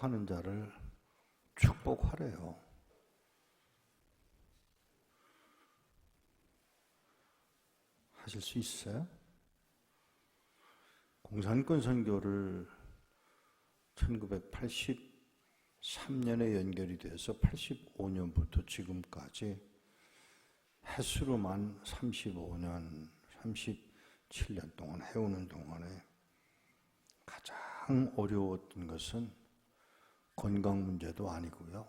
축복하는 자를 축복하래요. 하실 수 있어요? 공산권 선교를 1983년에 연결이 돼서 85년부터 지금까지 횟수로만 35년, 37년 동안 해오는 동안에 가장 어려웠던 것은 건강 문제도 아니고요.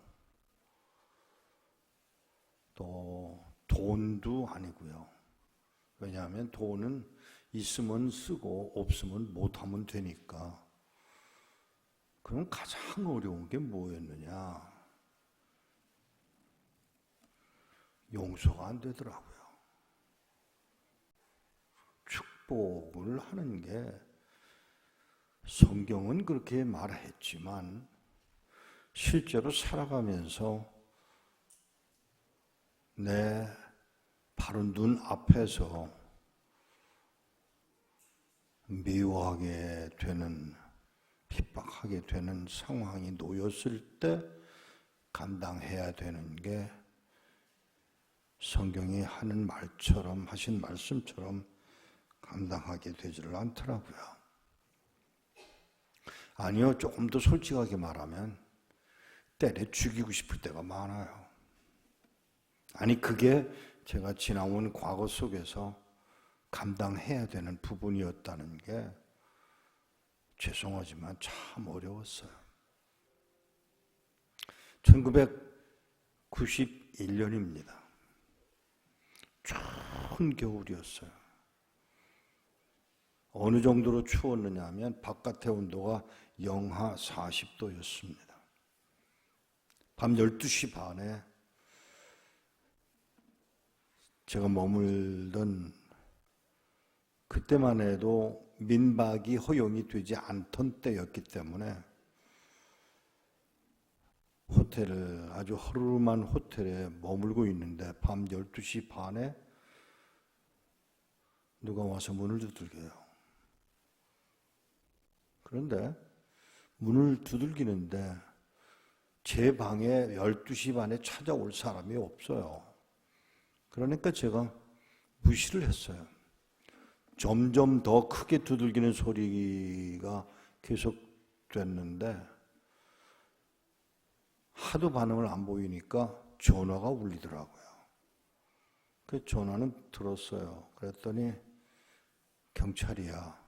또 돈도 아니고요. 왜냐하면 돈은 있으면 쓰고 없으면 못하면 되니까. 그럼 가장 어려운 게 뭐였느냐? 용서가 안 되더라고요. 축복을 하는 게 성경은 그렇게 말했지만 실제로 살아가면서 내 바로 눈 앞에서 미워하게 되는, 핍박하게 되는 상황이 놓였을 때 감당해야 되는 게 성경이 하는 말처럼, 하신 말씀처럼 감당하게 되지를 않더라고요. 아니요, 조금 더 솔직하게 말하면 때려 죽이고 싶을 때가 많아요. 아니, 그게 제가 지나온 과거 속에서 감당해야 되는 부분이었다는 게 죄송하지만 참 어려웠어요. 1991년입니다. 추운 겨울이었어요. 어느 정도로 추웠느냐 하면 바깥의 온도가 영하 40도였습니다. 밤 12시 반에 제가 머물던, 그때만 해도 민박이 허용이 되지 않던 때였기 때문에 호텔을, 아주 허름한 호텔에 머물고 있는데 밤 12시 반에 누가 와서 문을 두들겨요. 그런데 문을 두들기는데 제 방에 12시 반에 찾아올 사람이 없어요. 그러니까 제가 무시를 했어요. 점점 더 크게 두들기는 소리가 계속 됐는데 하도 반응을 안 보이니까 전화가 울리더라고요. 그 전화는 들었어요. 그랬더니 경찰이야.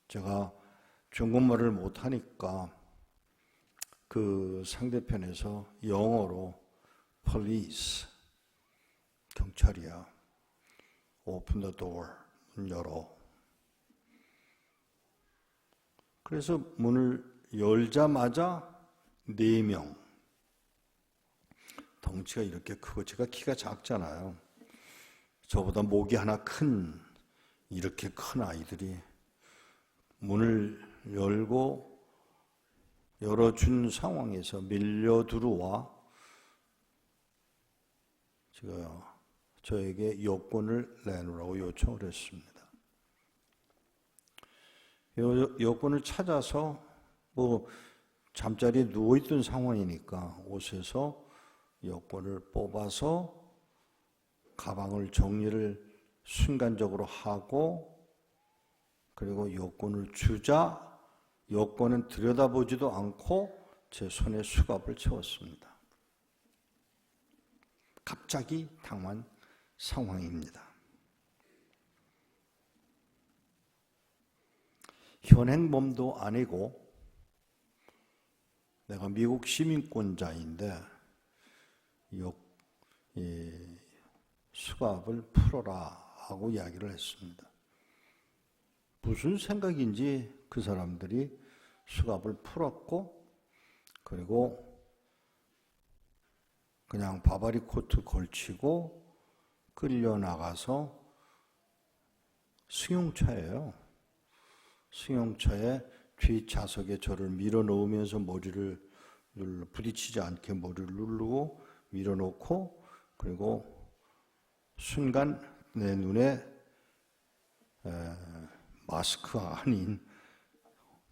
제가 중국말을 못하니까 그 상대편에서 영어로 police, 경찰이야. open the door, 문 열어. 그래서 문을 열자마자 4명, 덩치가 이렇게 크고 제가 키가 작잖아요. 저보다 목이 하나 큰 이렇게 큰 아이들이 문을 열어준 상황에서 밀려 들어와 저에게 여권을 내놓으라고 요청을 했습니다. 여권을 찾아서 잠자리에 누워있던 상황이니까 옷에서 여권을 뽑아서 가방을 정리를 순간적으로 하고, 그리고 여권을 주자 여권은 들여다보지도 않고 제 손에 수갑을 채웠습니다. 갑자기 당한 상황입니다. 현행범도 아니고 내가 미국 시민권자인데 수갑을 풀어라 하고 이야기를 했습니다. 무슨 생각인지 그 사람들이 수갑을 풀었고, 그리고 그냥 바바리 코트 걸치고 끌려나가서 승용차예요. 승용차에 뒷좌석에 저를 밀어넣으면서 머리를 부딪히지 않게 머리를 누르고 밀어넣고, 그리고 순간 내 눈에 마스크가 아닌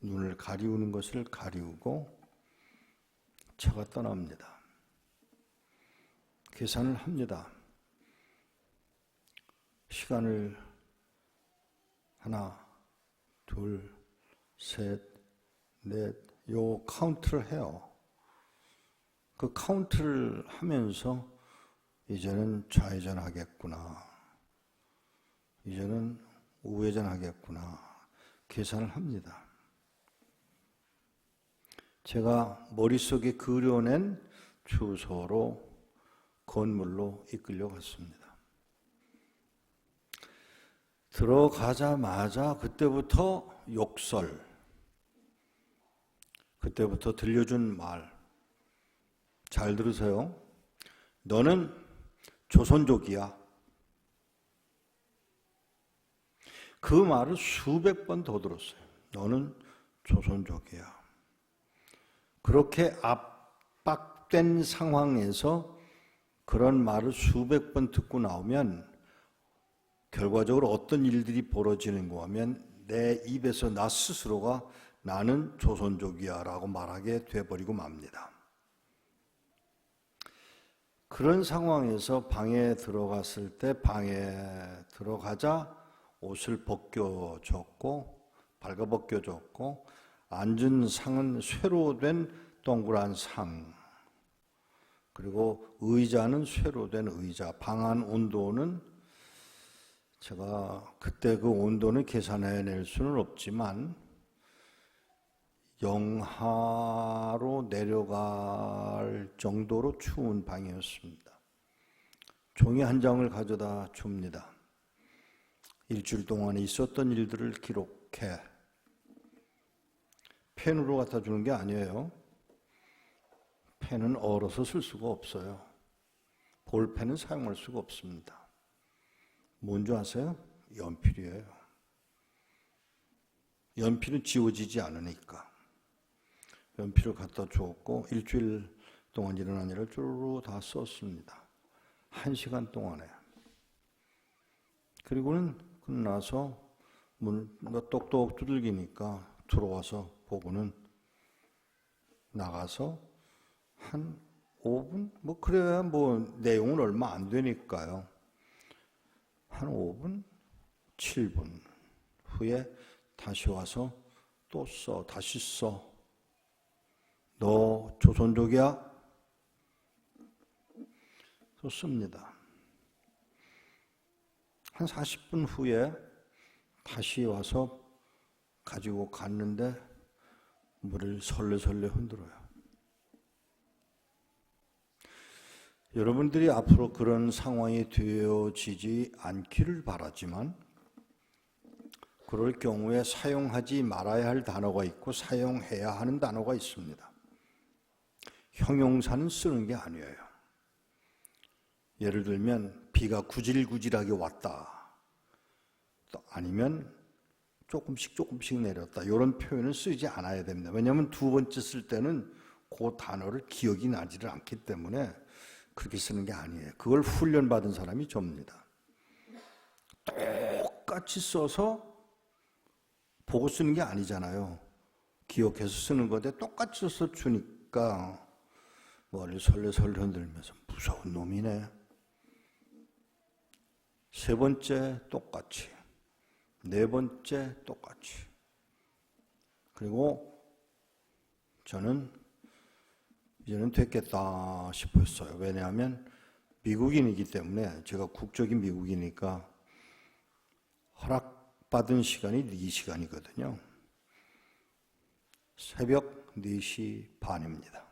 눈을 가리우는 것을 가리우고 차가 떠납니다. 계산을 합니다. 시간을 하나, 둘, 셋, 넷, 요 카운트를 해요. 그 카운트를 하면서 이제는 좌회전하겠구나, 이제는 우회전하겠구나 계산을 합니다. 제가 머릿속에 그려낸 주소로 건물로 이끌려갔습니다. 들어가자마자 그때부터 욕설, 그때부터 들려준 말, 잘 들으세요. 너는 조선족이야. 그 말을 수백 번 더 들었어요. 너는 조선족이야. 그렇게 압박된 상황에서 그런 말을 수백 번 듣고 나오면 결과적으로 어떤 일들이 벌어지는가 하면 내 입에서 나 스스로가 나는 조선족이야 라고 말하게 돼버리고 맙니다. 그런 상황에서 방에 들어갔을 때 방에 들어가자 옷을 벗겨줬고 발가벗겨줬고 앉은 상은 쇠로 된 동그란 상, 그리고 의자는 쇠로 된 의자, 방 안 온도는 제가 그때 그 온도는 계산해낼 수는 없지만 영하로 내려갈 정도로 추운 방이었습니다. 종이 한 장을 가져다 줍니다. 일주일 동안에 있었던 일들을 기록해. 펜으로 갖다 주는 게 아니에요. 펜은 얼어서 쓸 수가 없어요. 볼펜은 사용할 수가 없습니다. 뭔지 아세요? 연필이에요. 연필은 지워지지 않으니까. 연필을 갖다 주었고 일주일 동안 일어난 일을 쭈루루 다 썼습니다. 1시간 동안에. 그리고는 끝나서 문 똑똑 두들기니까 들어와서 보고는 나가서 한 5분? 뭐 그래야 뭐 내용은 얼마 안 되니까요. 한 5분? 7분 후에 다시 와서 또 써. 다시 써. 너 조선족이야? 썼습니다. 한 40분 후에 다시 와서 가지고 갔는데 물을 설레설레 흔들어요. 여러분들이 앞으로 그런 상황이 되어지지 않기를 바라지만 그럴 경우에 사용하지 말아야 할 단어가 있고 사용해야 하는 단어가 있습니다. 형용사는 쓰는 게 아니에요. 예를 들면 비가 구질구질하게 왔다. 또 아니면 조금씩 내렸다. 이런 표현을 쓰지 않아야 됩니다. 왜냐하면 두 번째 쓸 때는 그 단어를 기억이 나지를 않기 때문에 그렇게 쓰는 게 아니에요. 그걸 훈련받은 사람이 접니다. 똑같이 써서 보고 쓰는 게 아니잖아요. 기억해서 쓰는 건데 똑같이 써서 주니까 머리를 설레설레 흔들면서 무서운 놈이네. 세 번째 똑같이, 네 번째 똑같이. 그리고 저는 이제는 됐겠다 싶었어요. 왜냐하면 미국인이기 때문에 제가 국적인 미국이니까 허락받은 시간이 4시간이거든요. 새벽 4시 반입니다.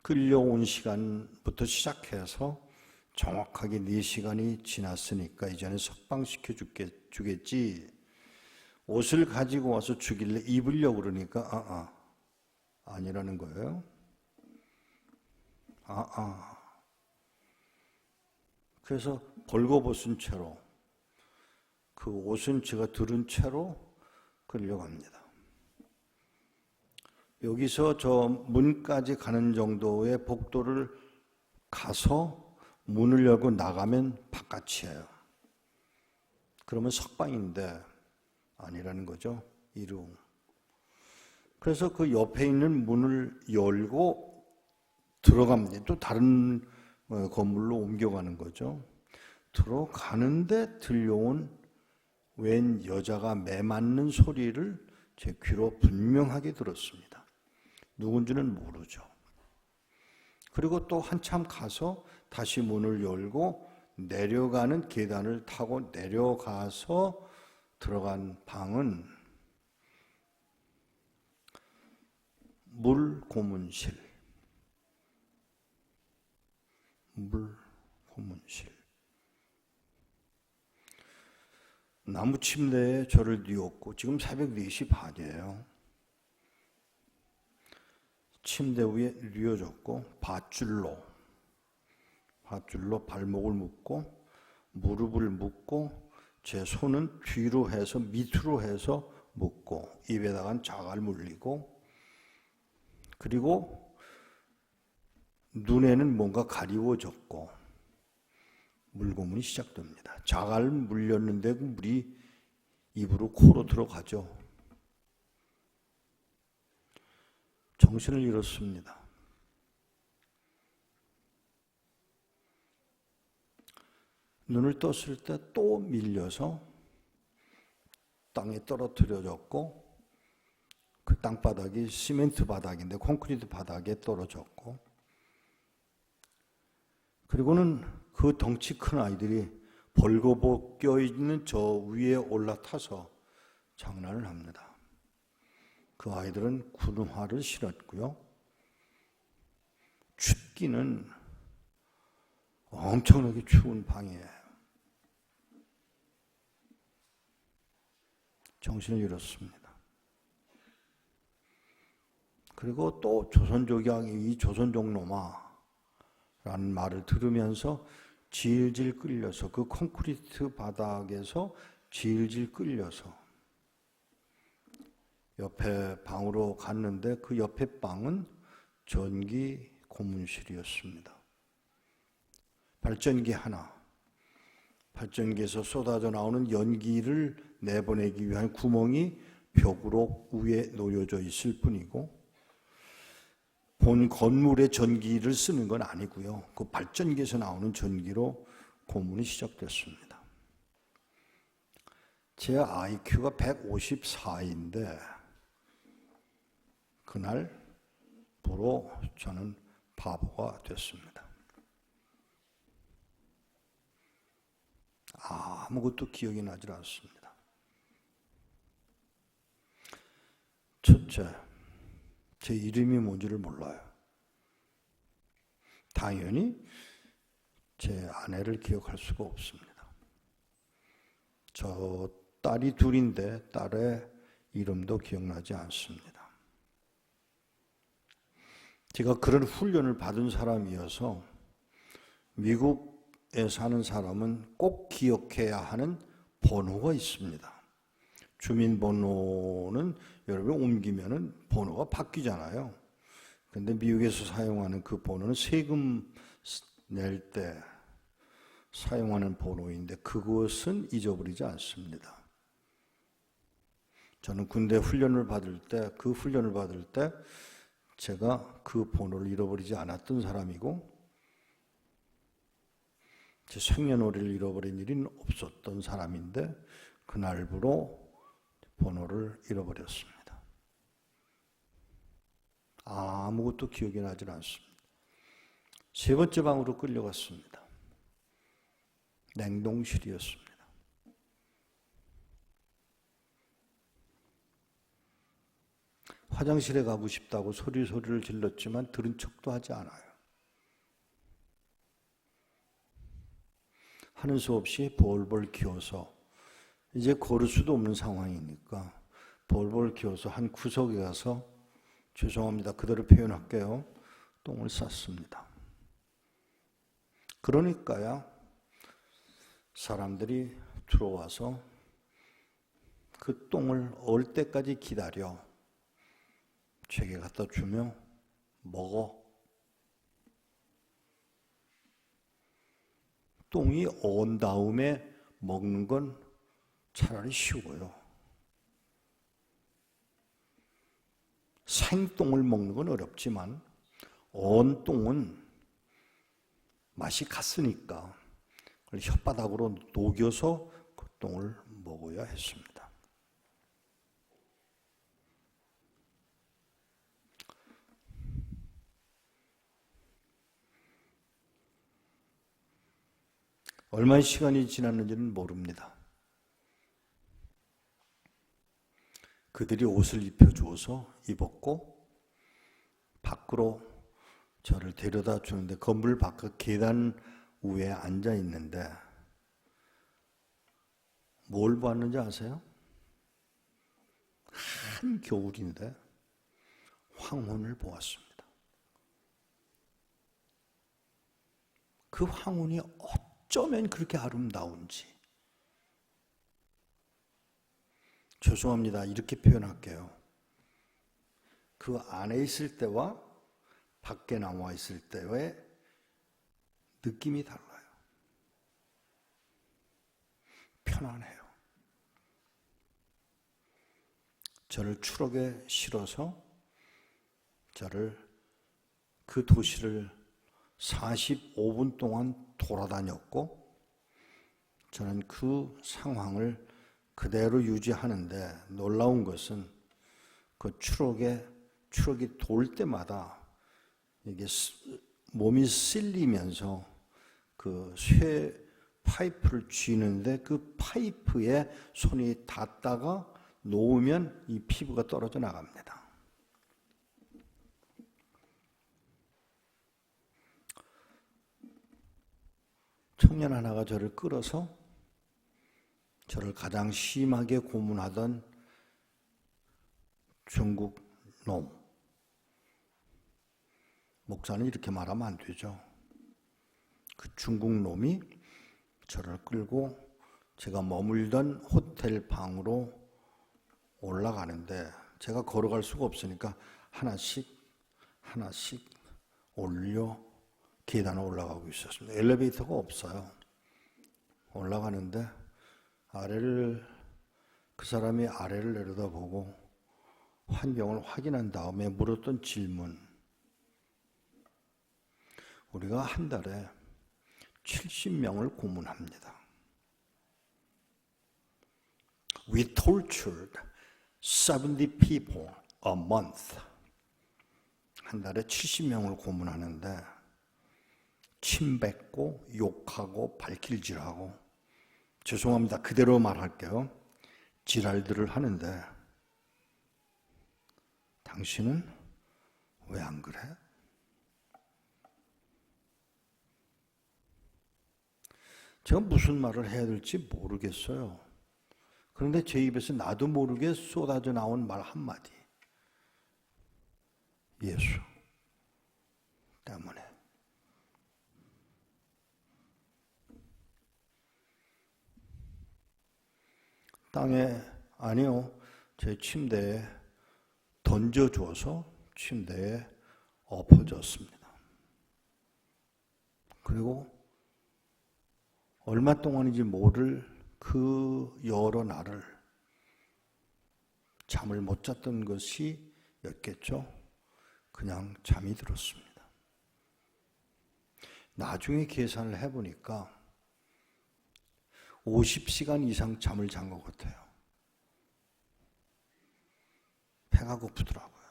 끌려온 시간부터 시작해서 정확하게 4시간이 지났으니까 이제는 석방시켜 주겠지. 옷을 가지고 와서 주길래 입으려고 그러니까 아니라는 거예요. 그래서 벌거벗은 채로 그 옷은 제가 들은 채로 끌려갑니다. 여기서 저 문까지 가는 정도의 복도를 가서 문을 열고 나가면 바깥이에요. 그러면 석방인데 아니라는 거죠. 이루. 그래서 그 옆에 있는 문을 열고 들어갑니다. 또 다른 건물로 옮겨가는 거죠. 들어가는데 들려온 웬 여자가 매맞는 소리를 제 귀로 분명하게 들었습니다. 누군지는 모르죠. 그리고 또 한참 가서 다시 문을 열고 내려가는 계단을 타고 내려가서 들어간 방은 물고문실. 나무 침대에 저를 뉘었고 지금 새벽 4시 반이에요. 침대 위에 뉘어졌고 밧줄로 발목을 묶고 무릎을 묶고 제 손은 뒤로 해서 밑으로 해서 묶고 입에다가 자갈 물리고 그리고 눈에는 뭔가 가리워졌고 물고문이 시작됩니다. 자갈 물렸는데 그 물이 입으로 코로 들어가죠. 정신을 잃었습니다. 눈을 떴을 때 또 밀려서 땅에 떨어뜨려졌고 그 땅바닥이 시멘트 바닥인데 콘크리트 바닥에 떨어졌고 그리고는 그 덩치 큰 아이들이 벌거벗겨 있는 저 위에 올라타서 장난을 합니다. 그 아이들은 군화를 신었고요. 춥기는 엄청나게 추운 방이에요. 정신을 잃었습니다. 그리고 또 조선족이 이 조선족 놈아라는 말을 들으면서 질질 끌려서 그 콘크리트 바닥에서 질질 끌려서 옆에 방으로 갔는데 그 옆에 방은 전기 고문실이었습니다. 발전기 하나, 발전기에서 쏟아져 나오는 연기를 내보내기 위한 구멍이 벽으로 위에 놓여져 있을 뿐이고 본 건물의 전기를 쓰는 건 아니고요. 그 발전기에서 나오는 전기로 고문이 시작됐습니다. 제 IQ가 154인데 그날부로 저는 바보가 됐습니다. 아무것도 기억이 나질 않습니다. 첫째, 제 이름이 뭔지를 몰라요. 당연히 제 아내를 기억할 수가 없습니다. 저 딸이 둘인데 딸의 이름도 기억나지 않습니다. 제가 그런 훈련을 받은 사람이어서 미국에 사는 사람은 꼭 기억해야 하는 번호가 있습니다. 주민번호는 여러분 옮기면은 번호가 바뀌잖아요. 그런데 미국에서 사용하는 그 번호는 세금 낼 때 사용하는 번호인데 그것은 잊어버리지 않습니다. 저는 군대 훈련을 받을 때 제가 그 번호를 잃어버리지 않았던 사람이고 제 생년월일을 잃어버린 일은 없었던 사람인데 그날부로 번호를 잃어버렸습니다. 아무것도 기억이 나질 않습니다. 세 번째 방으로 끌려갔습니다. 냉동실이었습니다. 화장실에 가고 싶다고 소리를 질렀지만 들은 척도 하지 않아요. 하는 수 없이 볼볼 기어서 이제 걸을 수도 없는 상황이니까 볼볼 기어서 한 구석에 가서 죄송합니다. 그대로 표현할게요. 똥을 쌌습니다. 그러니까야 사람들이 들어와서 그 똥을 얼 때까지 기다려 제게 갖다 주며 먹어. 똥이 언 다음에 먹는 건 차라리 쉬워요. 생똥을 먹는 건 어렵지만 언똥은 맛이 갔으니까 혓바닥으로 녹여서 그 똥을 먹어야 했습니다. 얼마의 시간이 지났는지는 모릅니다. 그들이 옷을 입혀주어서 입었고 밖으로 저를 데려다 주는데 건물 바깥 계단 위에 앉아 있는데 뭘 봤는지 아세요? 한겨울인데 황혼을 보았습니다. 그 황혼이 어쩌면 그렇게 아름다운지. 죄송합니다. 이렇게 표현할게요. 그 안에 있을 때와 밖에 나와 있을 때의 느낌이 달라요. 편안해요. 저를 추럭에 실어서 저를 그 도시를 45분 동안 돌아다녔고 저는 그 상황을 그대로 유지하는데 놀라운 것은 그 추럭이 돌 때마다 이게 몸이 쓸리면서 그 쇠 파이프를 쥐는데 그 파이프에 손이 닿다가 놓으면 이 피부가 떨어져 나갑니다. 청년 하나가 저를 끌어서 저를 가장 심하게 고문하던 중국 놈. 목사는 이렇게 말하면 안 되죠. 그 중국 놈이 저를 끌고 제가 머물던 호텔 방으로 올라가는데 제가 걸어갈 수가 없으니까 하나씩 올려 계단을 올라가고 있었습니다. 엘리베이터가 없어요. 올라가는데 그 사람이 아래를 내려다보고 환경을 확인한 다음에 물었던 질문. 우리가 한 달에 70명을 고문합니다. We tortured 70 people a month. 한 달에 70명을 고문하는데 침 뱉고 욕하고 발길질하고 죄송합니다. 그대로 말할게요. 지랄들을 하는데 당신은 왜 안 그래? 제가 무슨 말을 해야 될지 모르겠어요. 그런데 제 입에서 나도 모르게 쏟아져 나온 말 한마디. 예수 때문에. 땅에, 아니요, 제 침대에 던져줘서 침대에 엎어졌습니다. 그리고 얼마 동안인지 모를 그 여러 날을 잠을 못 잤던 것이 였겠죠. 그냥 잠이 들었습니다. 나중에 계산을 해보니까 50시간 이상 잠을 잔 것 같아요. 배가 고프더라고요.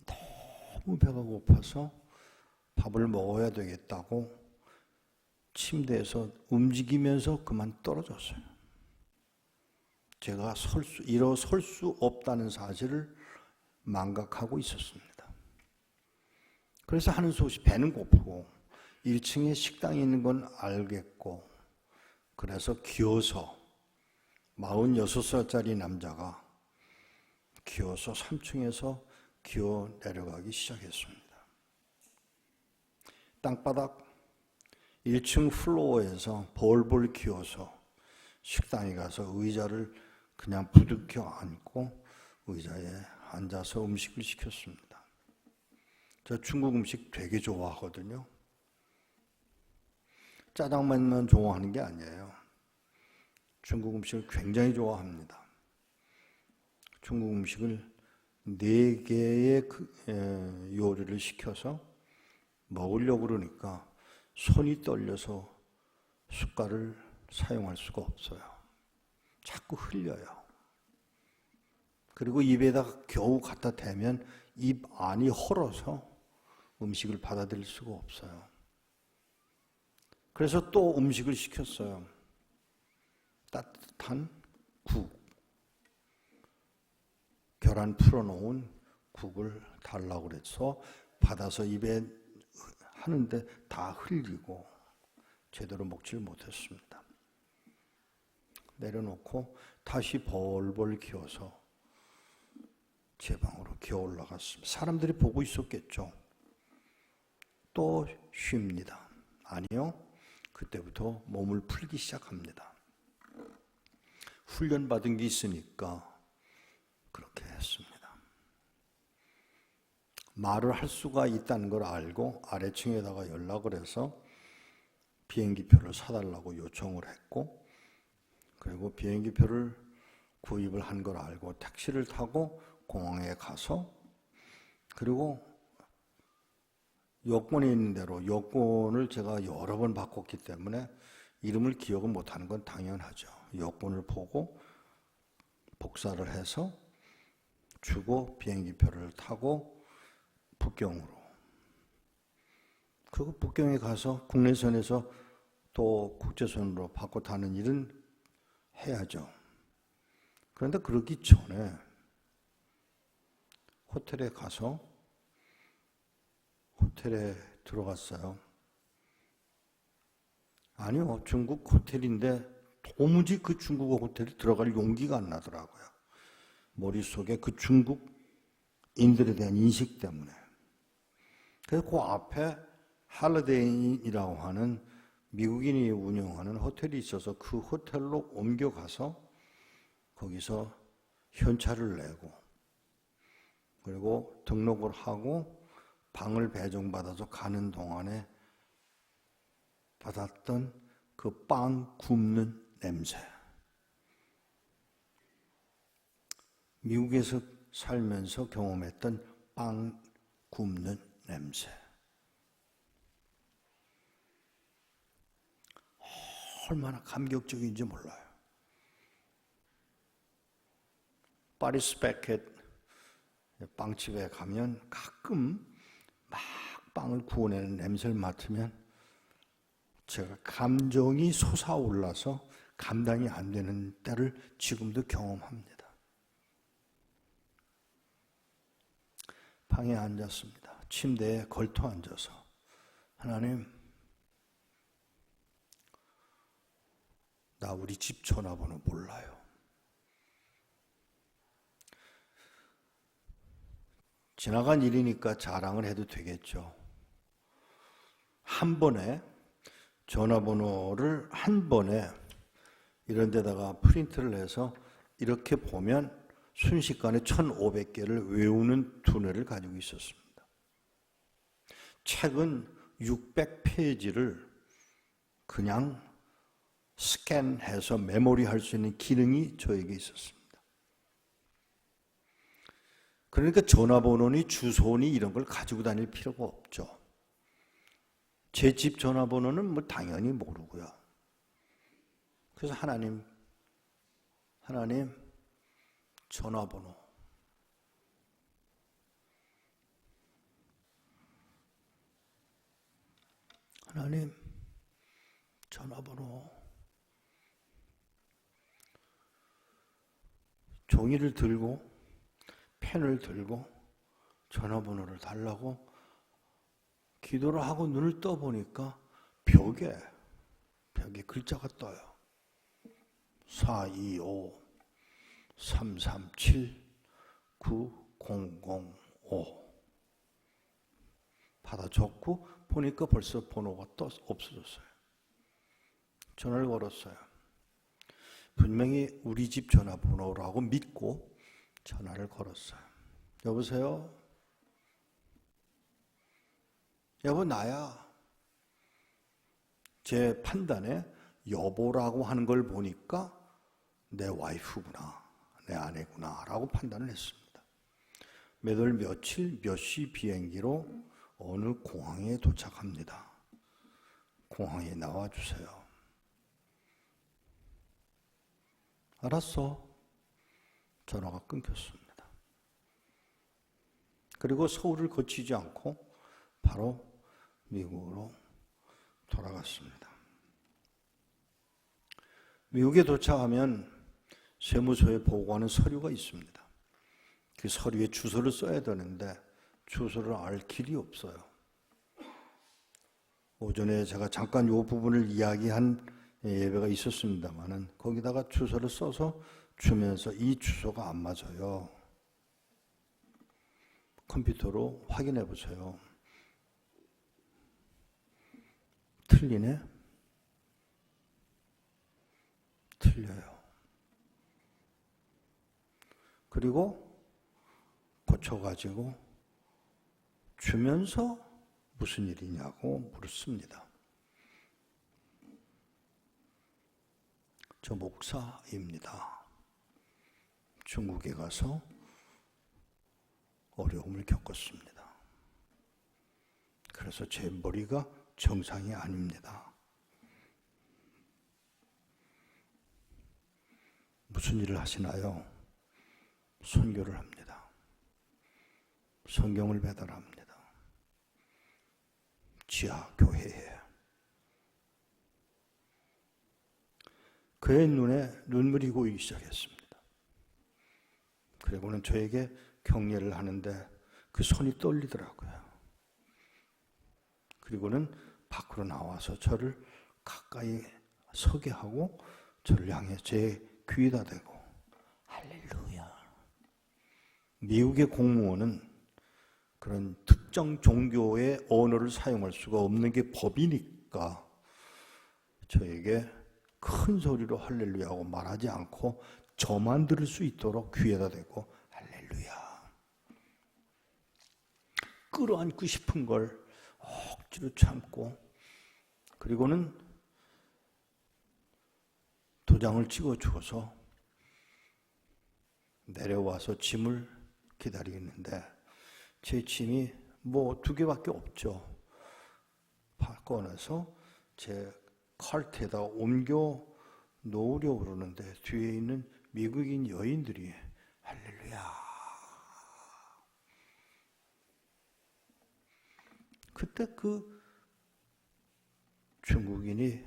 너무 배가 고파서 밥을 먹어야 되겠다고 침대에서 움직이면서 그만 떨어졌어요. 제가 일어설 수 없다는 사실을 망각하고 있었습니다. 그래서 하는 수 없이 배는 고프고 1층에 식당이 있는 건 알겠고 그래서 기어서 46살짜리 남자가 기어서 3층에서 기어 내려가기 시작했습니다. 땅바닥 1층 플로어에서 벌벌 기어서 식당에 가서 의자를 그냥 부둥켜 앉고 의자에 앉아서 음식을 시켰습니다. 저 중국 음식 되게 좋아하거든요. 짜장면만 좋아하는 게 아니에요. 중국 음식을 굉장히 좋아합니다. 중국 음식을 4개의 요리를 시켜서 먹으려고 그러니까 손이 떨려서 숟갈을 사용할 수가 없어요. 자꾸 흘려요. 그리고 입에다가 겨우 갖다 대면 입 안이 헐어서 음식을 받아들일 수가 없어요. 그래서 또 음식을 시켰어요. 따뜻한 국. 계란 풀어놓은 국을 달라고 그래서 받아서 입에 하는데 다 흘리고 제대로 먹지를 못했습니다. 내려놓고 다시 벌벌 기어서 제 방으로 기어 올라갔습니다. 사람들이 보고 있었겠죠. 또 쉽니다. 아니요. 그때부터 몸을 풀기 시작합니다. 훈련받은 게 있으니까 그렇게 했습니다. 말을 할 수가 있다는 걸 알고 아래층에다가 연락을 해서 비행기표를 사달라고 요청을 했고, 그리고 비행기표를 구입을 한 걸 알고 택시를 타고 공항에 가서, 그리고 여권에 있는 대로 여권을 제가 여러 번 바꿨기 때문에 이름을 기억을 못하는 건 당연하죠. 여권을 보고 복사를 해서 주고 비행기표를 타고 북경으로. 그 북경에 가서 국내선에서 또 국제선으로 바꿔 타는 일은 해야죠. 그런데 그러기 전에 호텔에 가서 호텔에 들어갔어요. 아니요, 중국 호텔인데 도무지 그 중국 호텔에 들어갈 용기가 안 나더라고요. 머릿속에 그 중국인들에 대한 인식 때문에. 그래서 그 앞에 할리데이인이라고 하는 미국인이 운영하는 호텔이 있어서 그 호텔로 옮겨가서 거기서 현찰을 내고, 그리고 등록을 하고 방을 배정받아서 가는 동안에 받았던 그 빵 굽는 냄새. 미국에서 살면서 경험했던 빵 굽는 냄새. 얼마나 감격적인지 몰라요. 파리스 베켓 빵집에 가면 가끔 막 빵을 구워내는 냄새를 맡으면 제가 감정이 솟아올라서 감당이 안 되는 때를 지금도 경험합니다. 방에 앉았습니다. 침대에 걸터 앉아서, 하나님, 나 우리 집 전화번호 몰라요. 지나간 일이니까 자랑을 해도 되겠죠. 한 번에 전화번호를 한 번에 이런 데다가 프린트를 해서 이렇게 보면 순식간에 1,500개를 외우는 두뇌를 가지고 있었습니다. 책은 600페이지를 그냥 스캔해서 메모리할 수 있는 기능이 저에게 있었습니다. 그러니까 전화번호니 주소니 이런 걸 가지고 다닐 필요가 없죠. 제 집 전화번호는 뭐 당연히 모르고요. 그래서 하나님 전화번호. 하나님 전화번호. 종이를 들고 펜을 들고 전화번호를 달라고 기도를 하고 눈을 떠보니까 벽에 글자가 떠요. 425-337-9005 받아 적고 보니까 벌써 번호가 없어졌어요. 전화를 걸었어요. 분명히 우리 집 전화번호라고 믿고 전화를 걸었어요. 여보세요? 여보, 나야. 제 판단에 여보라고 하는 걸 보니까 내 와이프구나, 내 아내구나라고 판단을 했습니다. 몇 월 며칠 몇 시 비행기로 어느 공항에 도착합니다. 공항에 나와주세요. 알았어. 전화가 끊겼습니다. 그리고 서울을 거치지 않고 바로 미국으로 돌아갔습니다. 미국에 도착하면 세무서에 보고하는 서류가 있습니다. 그 서류에 주소를 써야 되는데 주소를 알 길이 없어요. 오전에 제가 잠깐 이 부분을 이야기한 예배가 있었습니다만은 거기다가 주소를 써서 주면서 이 주소가 안 맞아요. 컴퓨터로 확인해 보세요. 틀리네? 틀려요. 그리고 고쳐가지고 주면서 무슨 일이냐고 물었습니다. 저 목사입니다. 중국에 가서 어려움을 겪었습니다. 그래서 제 머리가 정상이 아닙니다. 무슨 일을 하시나요? 선교를 합니다. 성경을 배달합니다. 지하 교회에. 그의 눈에 눈물이 고이기 시작했습니다. 그리고는 저에게 격려를 하는데 그 손이 떨리더라고요. 그리고는 밖으로 나와서 저를 가까이 서게 하고 저를 향해 제 귀에다 대고 할렐루야. 미국의 공무원은 그런 특정 종교의 언어를 사용할 수가 없는 게 법이니까 저에게 큰 소리로 할렐루야하고 말하지 않고 저만 들을 수 있도록 귀에다 대고 할렐루야. 끌어안고 싶은 걸 억지로 참고 그리고는 도장을 찍어주어서 내려와서 짐을 기다리는데 제 짐이 뭐 2개밖에 없죠. 꺼내서 제 카트에다 옮겨 놓으려고 그러는데 뒤에 있는 미국인 여인들이 할렐루야. 그때 그 중국인이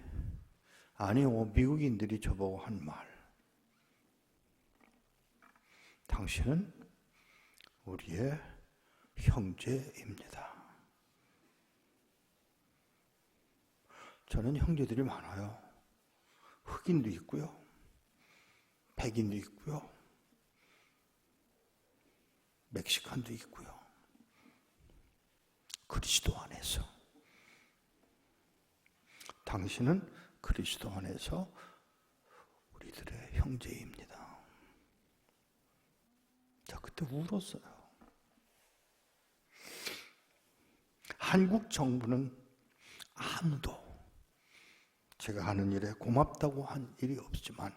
아니요, 미국인들이 저보고 한 말. 당신은 우리의 형제입니다. 저는 형제들이 많아요. 흑인도 있고요. 백인도 있고요. 멕시칸도 있고요. 그리스도 안에서. 당신은 그리스도 안에서 우리들의 형제입니다. 자, 그때 울었어요. 한국 정부는 아무도 제가 하는 일에 고맙다고 한 일이 없지만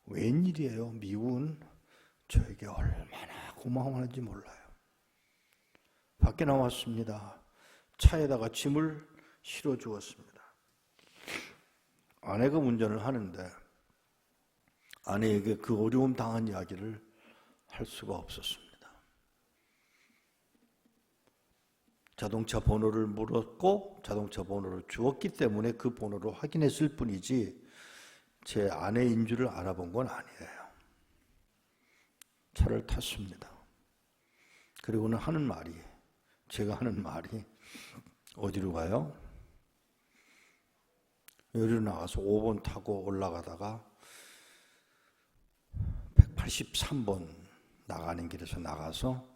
웬일이에요? 미국은 저에게 얼마나 고마워하는지 몰라요. 밖에 나왔습니다. 차에다가 짐을 실어 주었습니다. 아내가 운전을 하는데 아내에게 그 어려움 당한 이야기를 할 수가 없었습니다. 자동차 번호를 물었고 자동차 번호를 주었기 때문에 그 번호를 확인했을 뿐이지 제 아내인 줄을 알아본 건 아니에요. 차를 탔습니다. 그리고는 제가 하는 말이 어디로 가요? 여기로 나가서 5번 타고 올라가다가 183번 나가는 길에서 나가서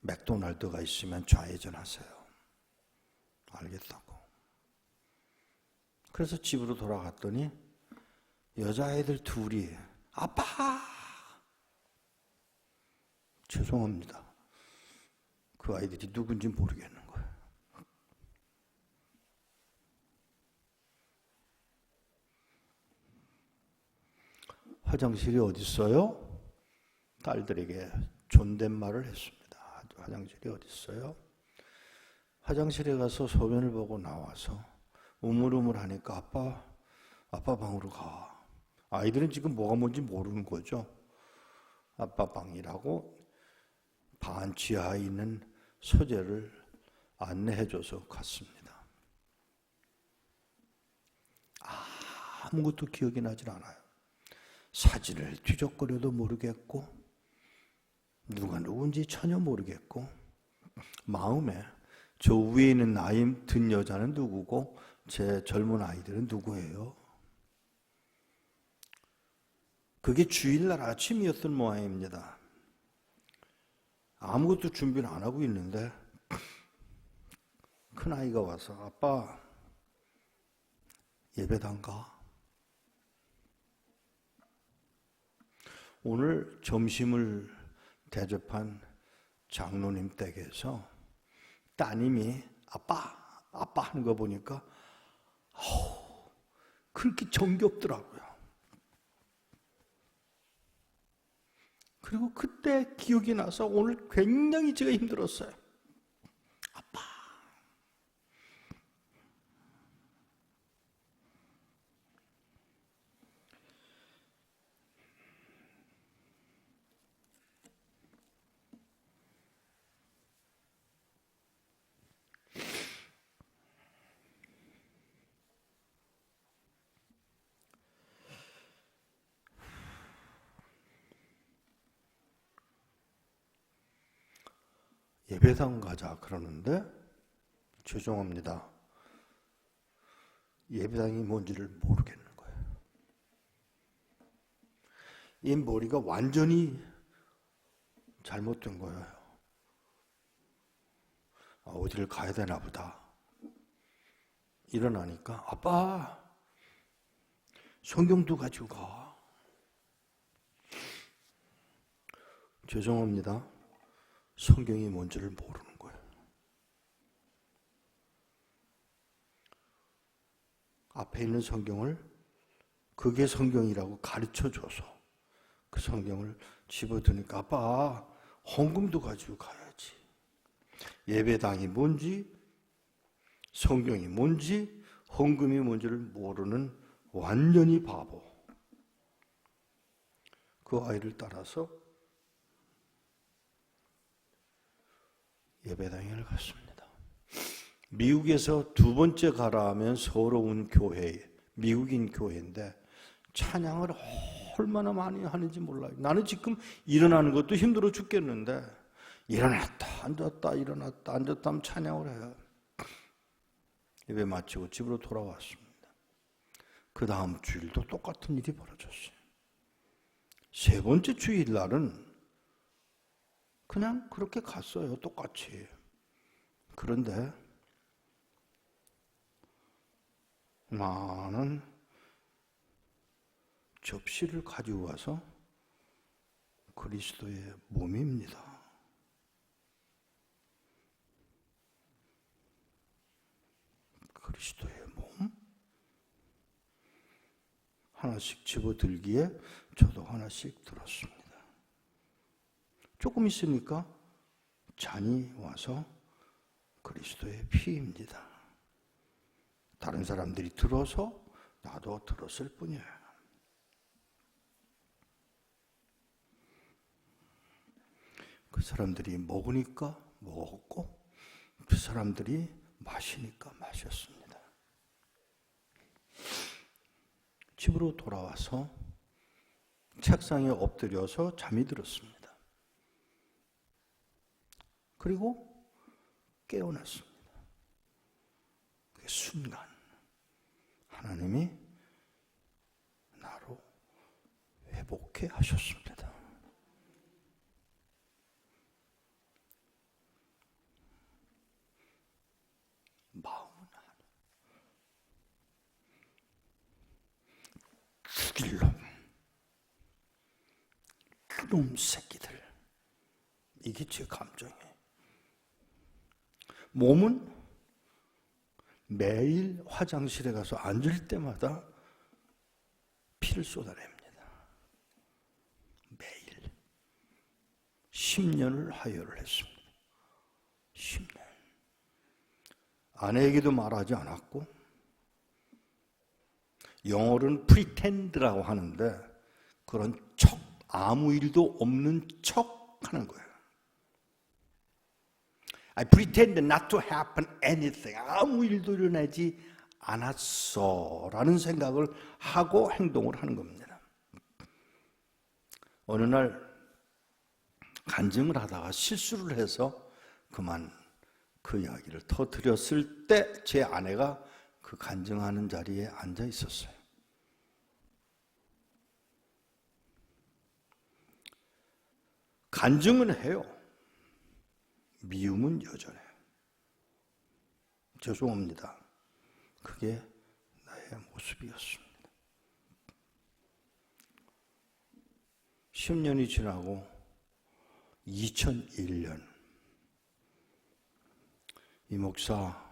맥도날드가 있으면 좌회전하세요. 알겠다고. 그래서 집으로 돌아갔더니 여자애들 둘이 아빠! 죄송합니다. 그 아이들이 누군지 모르겠는 거예요. 화장실이 어디 있어요? 딸들에게 존댓말을 했습니다. 화장실이 어디 있어요? 화장실에 가서 소변을 보고 나와서 우물우물하니까 아빠 방으로 가. 아이들은 지금 뭐가 뭔지 모르는 거죠. 아빠 방이라고 반 지하에 있는 서재를 안내해줘서 갔습니다. 아무것도 기억이 나질 않아요. 사진을 뒤적거려도 모르겠고 누가 누군지 전혀 모르겠고 마음에 저 위에 있는 나이 든 여자는 누구고 제 젊은 아이들은 누구예요? 그게 주일날 아침이었던 모양입니다. 아무것도 준비를 안 하고 있는데 큰아이가 와서 아빠 예배당 가? 오늘 점심을 대접한 장로님 댁에서 따님이 아빠 하는 거 보니까 그렇게 정겹더라고요. 그리고 그때 기억이 나서 오늘 굉장히 제가 힘들었어요. 아빠. 예배당 가자 그러는데 죄송합니다. 예배당이 뭔지를 모르겠는 거예요. 이 머리가 완전히 잘못된 거예요. 어디를 가야 되나 보다. 일어나니까 아빠 성경도 가지고 가. 죄송합니다. 성경이 뭔지를 모르는 거예요. 앞에 있는 성경을 그게 성경이라고 가르쳐줘서 그 성경을 집어드니까 아빠 헌금도 가지고 가야지. 예배당이 뭔지 성경이 뭔지 헌금이 뭔지를 모르는 완전히 바보. 그 아이를 따라서 예배당에 갔습니다. 미국에서 두 번째 가라 하면 서러운 교회, 미국인 교회인데 찬양을 얼마나 많이 하는지 몰라요. 나는 지금 일어나는 것도 힘들어 죽겠는데 일어났다 앉았다 일어났다 앉았다 하면 찬양을 해요. 예배 마치고 집으로 돌아왔습니다. 그 다음 주일도 똑같은 일이 벌어졌어요. 세 번째 주일날은 그냥 그렇게 갔어요. 똑같이. 그런데 많은 접시를 가지고 와서 그리스도의 몸입니다. 그리스도의 몸? 하나씩 집어들기에 저도 하나씩 들었습니다. 조금 있으니까 잔이 와서 그리스도의 피입니다. 다른 사람들이 들어서 나도 들었을 뿐이에요. 그 사람들이 먹으니까 먹었고 그 사람들이 마시니까 마셨습니다. 집으로 돌아와서 책상에 엎드려서 잠이 들었습니다. 그리고 깨어났습니다. 그 순간 하나님이 나로 회복해 하셨습니다. 마음은 하나. 죽일 놈. 그놈 새끼들. 이게 제 감정이에요. 몸은 매일 화장실에 가서 앉을 때마다 피를 쏟아냅니다. 10년을 하혈을 했습니다. 10년. 아내에게도 말하지 않았고, 영어로는 pretend라고 하는데 그런 척, 아무 일도 없는 척 하는 거예요. I pretend not to happen anything. 아무 일도 일어나지 않았어 라는 생각을 하고 행동을 하는 겁니다. 어느 날 간증을 하다가 실수를 해서 그만 그 이야기를 터뜨렸을 때 제 아내가 그 간증하는 자리에 앉아 있었어요. 간증은 해요. 미움은 여전해요. 죄송합니다. 그게 나의 모습이었습니다. 10년이 지나고 2001년 이 목사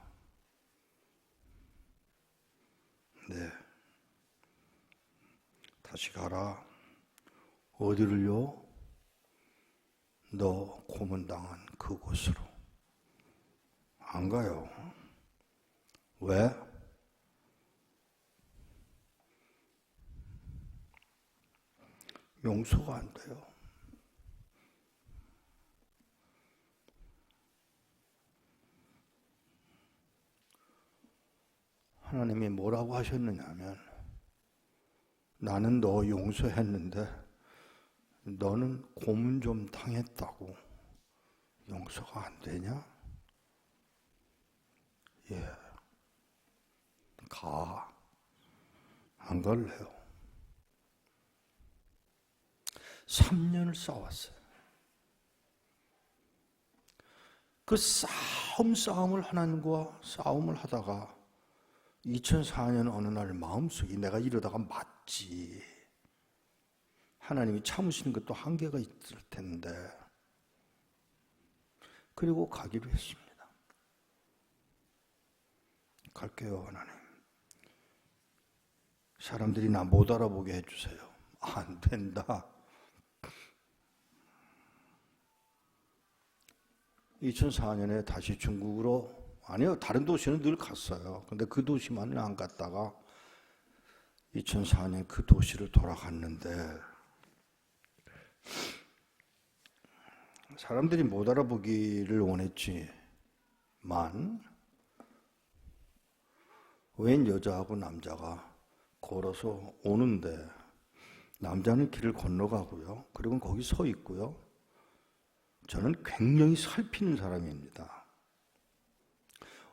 다시 가라. 어디를요? 너 고문당한 그곳으로. 안 가요. 왜? 용서가 안 돼요. 하나님이 뭐라고 하셨느냐면, 나는 너 용서했는데 너는 고문 좀 당했다고 용서가 안 되냐? 예. 가. 안 갈래요. 3년을 싸웠어요. 그 싸움을 하나님과 싸움을 하다가 2004년 어느 날 마음속에 내가 이러다가 맞지. 하나님이 참으시는 것도 한계가 있을 텐데. 그리고 가기로 했습니다. 갈게요, 하나님. 사람들이 나 못 알아보게 해주세요. 안 된다. 2004년에 다시 중국으로, 아니요, 다른 도시는 늘 갔어요. 근데 그 도시만은 안 갔다가 2004년 그 도시를 돌아갔는데, 사람들이 못 알아보기를 원했지만 웬 여자하고 남자가 걸어서 오는데, 남자는 길을 건너가고요. 그리고 거기 서 있고요. 저는 굉장히 살피는 사람입니다.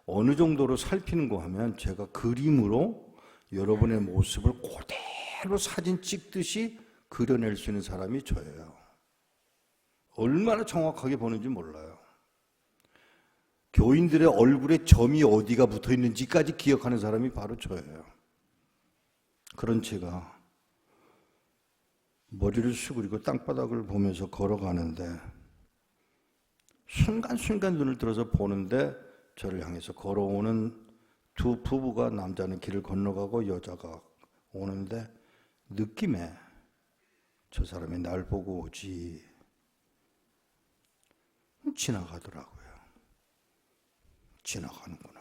어느 정도로 살피는 거 하면 제가 그림으로 여러분의 모습을 그대로 사진 찍듯이 그려낼 수 있는 사람이 저예요. 얼마나 정확하게 보는지 몰라요. 교인들의 얼굴에 점이 어디가 붙어 있는지까지 기억하는 사람이 바로 저예요. 그런 제가 머리를 숙이고 땅바닥을 보면서 걸어가는데, 순간순간 눈을 들어서 보는데 저를 향해서 걸어오는 두 부부가, 남자는 길을 건너가고 여자가 오는데, 느낌에 저 사람이 날 보고 오지. 지나가더라고요. 지나가는구나.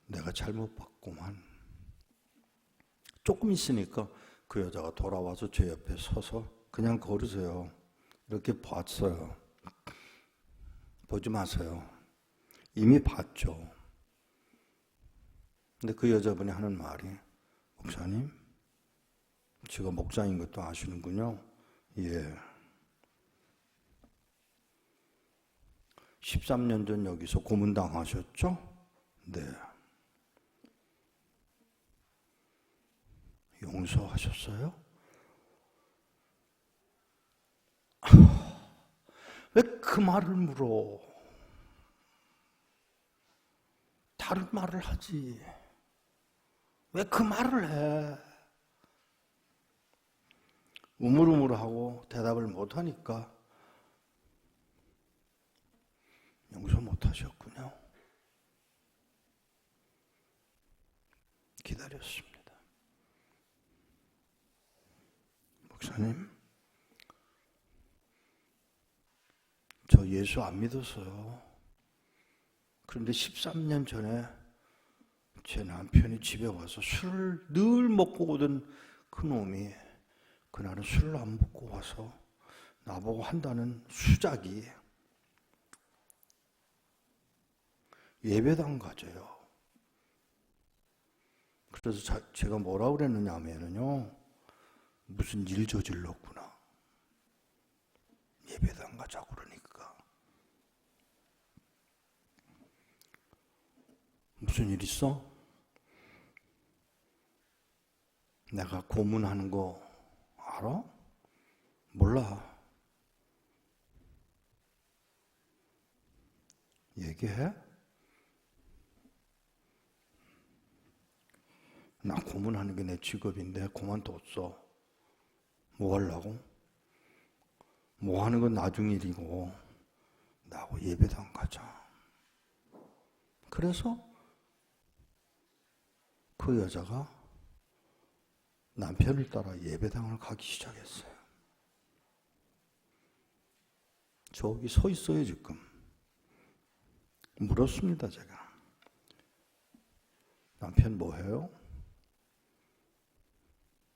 내가 잘못 봤구만. 조금 있으니까 그 여자가 돌아와서 제 옆에 서서 그냥 걸으세요. 이렇게 봤어요. 보지 마세요. 이미 봤죠. 근데 그 여자분이 하는 말이, 목사님, 제가 목사인 것도 아시는군요. 예. 13년 전 여기서 고문당하셨죠? 네. 용서하셨어요? 왜 그 말을 물어? 다른 말을 하지. 왜 그 말을 해? 우물우물하고 대답을 못하니까 용서 못하셨군요. 기다렸습니다. 목사님, 저 예수 안 믿었어요. 그런데 13년 전에 제 남편이 집에 와서 술을 늘 먹고 오던 그 놈이 그날은 술을 안 먹고 와서 나보고 한다는 수작이 예배당 가져요. 그래서 제가 뭐라고 그랬느냐 하면요, 무슨 일 저질렀구나. 예배당 가자고 그러니까. 무슨 일 있어? 내가 고문하는 거 알아? 몰라. 얘기해? 나 고문하는 게 내 직업인데 그만뒀어. 뭐 하려고? 뭐 하는 건 나중 일이고 나하고 예배당 가자. 그래서 그 여자가 남편을 따라 예배당을 가기 시작했어요. 저기 서 있어요 지금. 물었습니다 제가. 남편 뭐 해요?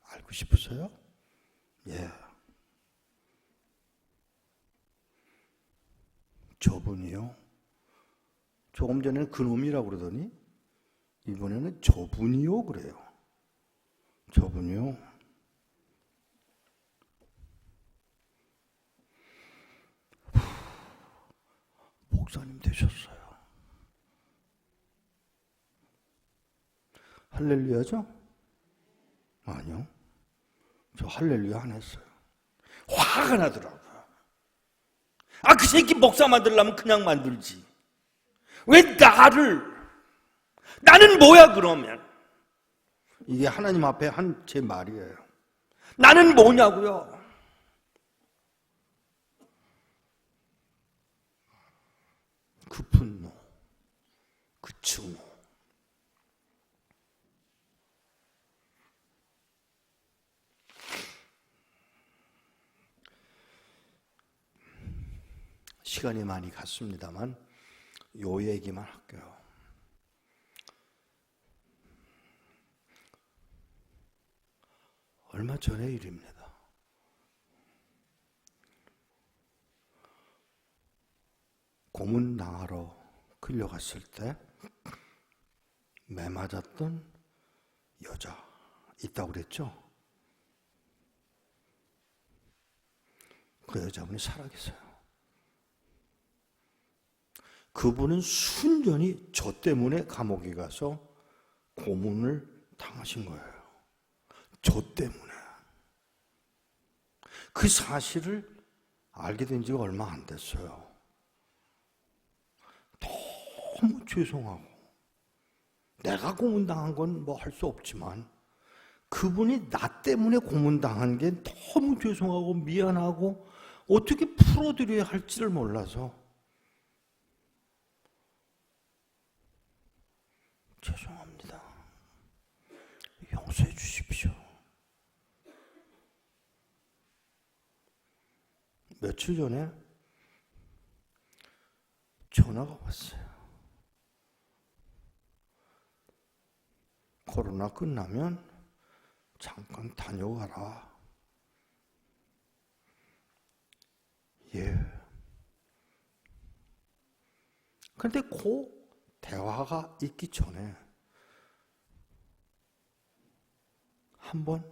알고 싶으세요? 예. 저분이요? 조금 전에는 그놈이라고 그러더니 이번에는 저분이요 그래요. 저분이요? 목사님 되셨어요. 할렐루야죠? 아니요. 저 할렐루야 안 했어요. 화가 나더라고요. 아, 그 새끼 목사 만들려면 그냥 만들지. 왜 나는 뭐야 그러면? 이게 하나님 앞에 한 제 말이에요. 나는 뭐냐고요? 그 분노, 그 증오. 시간이 많이 갔습니다만 요 얘기만 할게요. 얼마 전의 일입니다. 고문당하러 끌려갔을 때 매 맞았던 여자 있다고 그랬죠? 그 여자분이 살아계세요. 그분은 순전히 저 때문에 감옥에 가서 고문을 당하신 거예요. 저 때문에. 그 사실을 알게 된 지가 얼마 안 됐어요. 너무 죄송하고 내가 고문당한 건 뭐 할 수 없지만 그분이 나 때문에 고문당한 게 너무 죄송하고 미안하고 어떻게 풀어드려야 할지를 몰라서 죄송합니다. 용서해 주십시오. 며칠 전에 전화가 왔어요. 코로나 끝나면 잠깐 다녀가라. 예. 근데 그 대화가 있기 전에 한 번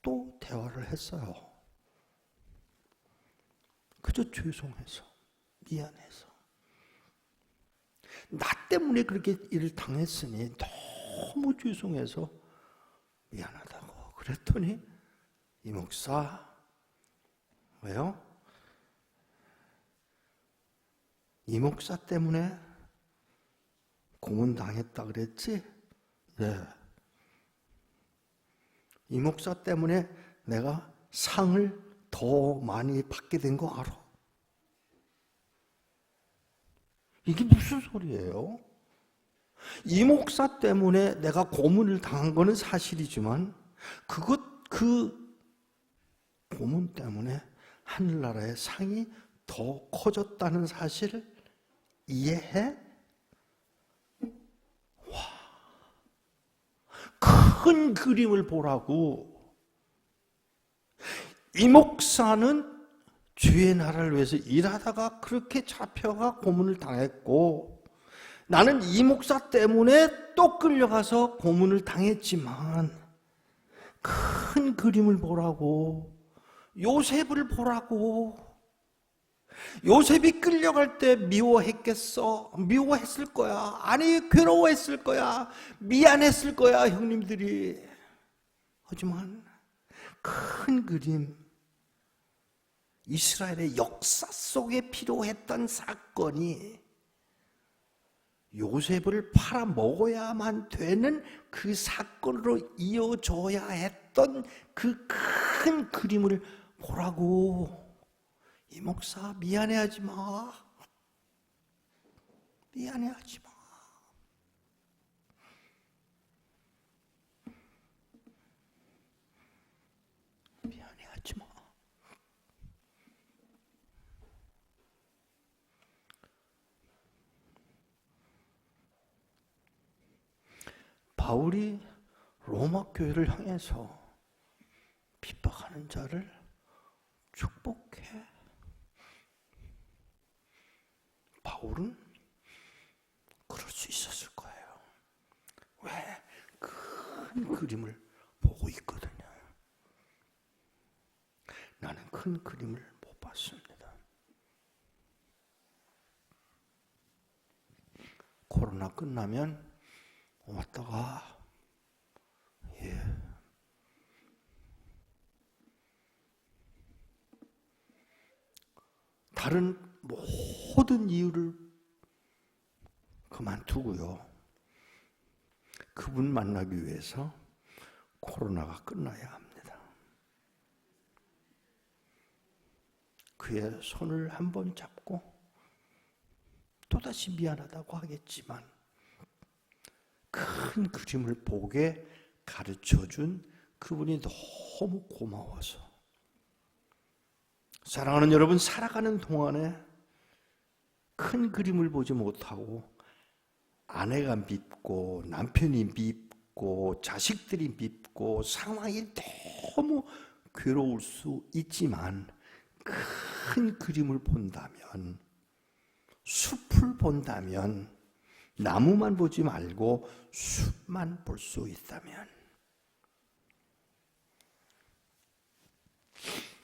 또 대화를 했어요. 그저 죄송해서, 미안해서. 나 때문에 그렇게 일을 당했으니 너무 죄송해서 미안하다고. 그랬더니 이 목사, 왜요? 이 목사 때문에 고문당했다 그랬지? 네. 이 목사 때문에 내가 상을 더 많이 받게 된 거 알아? 이게 무슨 소리예요? 이 목사 때문에 내가 고문을 당한 거는 사실이지만 그 고문 때문에 하늘나라의 상이 더 커졌다는 사실을 이해해? 큰 그림을 보라고. 이 목사는 주의 나라를 위해서 일하다가 그렇게 잡혀가 고문을 당했고, 나는 이 목사 때문에 또 끌려가서 고문을 당했지만 큰 그림을 보라고. 요셉을 보라고. 요셉이 끌려갈 때 미워했겠어? 미워했을 거야. 아니, 괴로워했을 거야. 미안했을 거야, 형님들이. 하지만 큰 그림, 이스라엘의 역사 속에 필요했던 사건이 요셉을 팔아먹어야만 되는 그 사건으로 이어져야 했던 그 큰 그림을 보라고. 이 목사 미안해하지 마. 미안해하지 마. 미안해하지 마. 바울이 로마 교회를 향해서 핍박하는 자를 축복해. 바울은 그럴 수 있었을 거예요. 왜? 큰 그림을 보고 있거든요. 나는 큰 그림을 못 봤습니다. 코로나 끝나면 왔다가 다른 모든 이유를 그만두고요. 그분 만나기 위해서 코로나가 끝나야 합니다. 그의 손을 한번 잡고 또다시 미안하다고 하겠지만 큰 그림을 보게 가르쳐준 그분이 너무 고마워서. 사랑하는 여러분, 살아가는 동안에 큰 그림을 보지 못하고 아내가 밉고 남편이 밉고 자식들이 밉고 상황이 너무 괴로울 수 있지만 큰 그림을 본다면, 숲을 본다면, 나무만 보지 말고 숲만 볼 수 있다면,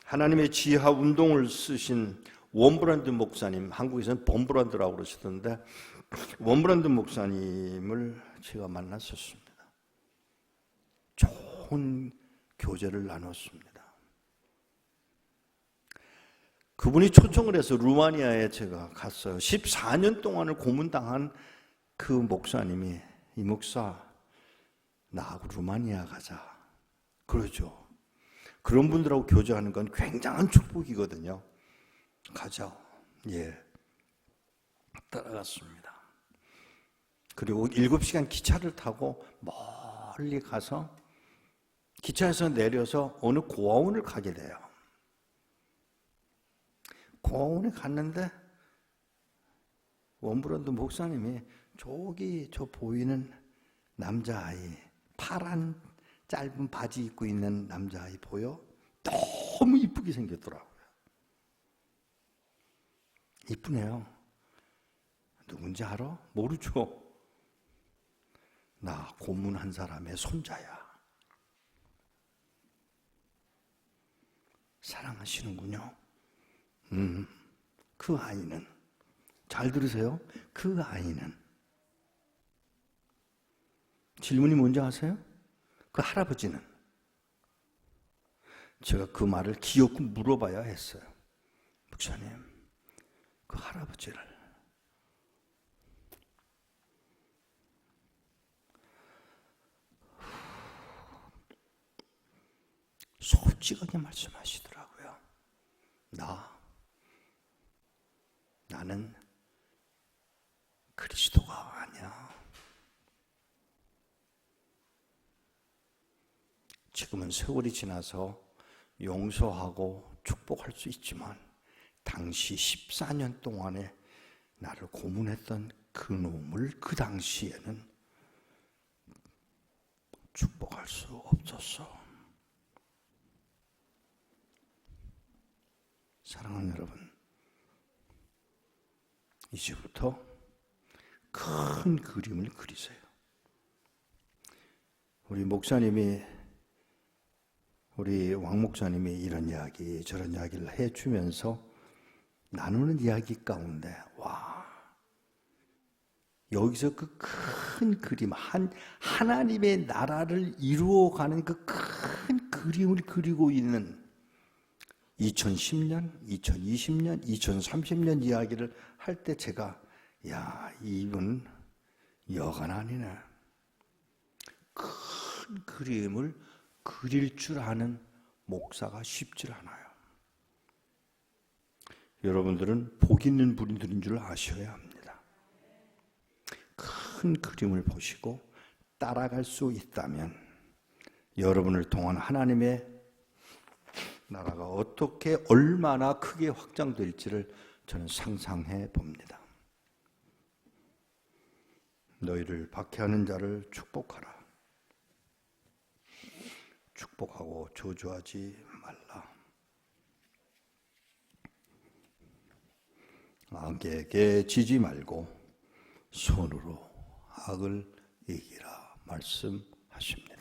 하나님의 지하 운동을 쓰신 원브란드 목사님, 한국에서는 범브란드라고 그러시던데, 원브란드 목사님을 제가 만났었습니다. 좋은 교제를 나눴습니다. 그분이 초청을 해서 루마니아에 제가 갔어요. 14년 동안을 고문당한 그 목사님이, 이 목사 나하고 루마니아 가자 그러죠. 그런 분들하고 교제하는 건 굉장한 축복이거든요. 가자. 예. 따라갔습니다. 그리고 7시간 기차를 타고 멀리 가서 기차에서 내려서 어느 고아원을 가게 돼요. 고아원에 갔는데 원브란드 목사님이 저기 저 보이는 남자아이, 파란 짧은 바지 입고 있는 남자아이 보여? 너무 이쁘게 생겼더라고요. 이쁘네요. 누군지 알아? 모르죠. 나 고문한 사람의 손자야. 사랑하시는군요. 그 아이는, 잘 들으세요. 그 아이는, 질문이 뭔지 아세요? 그 할아버지는, 제가 그 말을 기어코 물어봐야 했어요. 목사님, 그 할아버지를 솔직하게 말씀하시더라고요. 나는 그리스도가 아니야. 지금은 세월이 지나서 용서하고 축복할 수 있지만 당시 14년 동안에 나를 고문했던 그 놈을 그 당시에는 축복할 수 없었어. 사랑하는 여러분, 이제부터 큰 그림을 그리세요. 우리 왕 목사님이 이런 이야기 저런 이야기를 해주면서 나누는 이야기 가운데 여기서 그 큰 그림, 하나님의 나라를 이루어가는 그 큰 그림을 그리고 있는 2010년, 2020년, 2030년 이야기를 할 때 제가 이분 여간 아니네. 큰 그림을 그릴 줄 아는 목사가 쉽지 않아요. 여러분들은 복 있는 분들인 줄 아셔야 합니다. 큰 그림을 보시고 따라갈 수 있다면 여러분을 통한 하나님의 나라가 어떻게 얼마나 크게 확장될지를 저는 상상해 봅니다. 너희를 박해하는 자를 축복하라. 축복하고 저주하지 말라. 악에게 지지 말고 손으로 악을 이기라 말씀하십니다.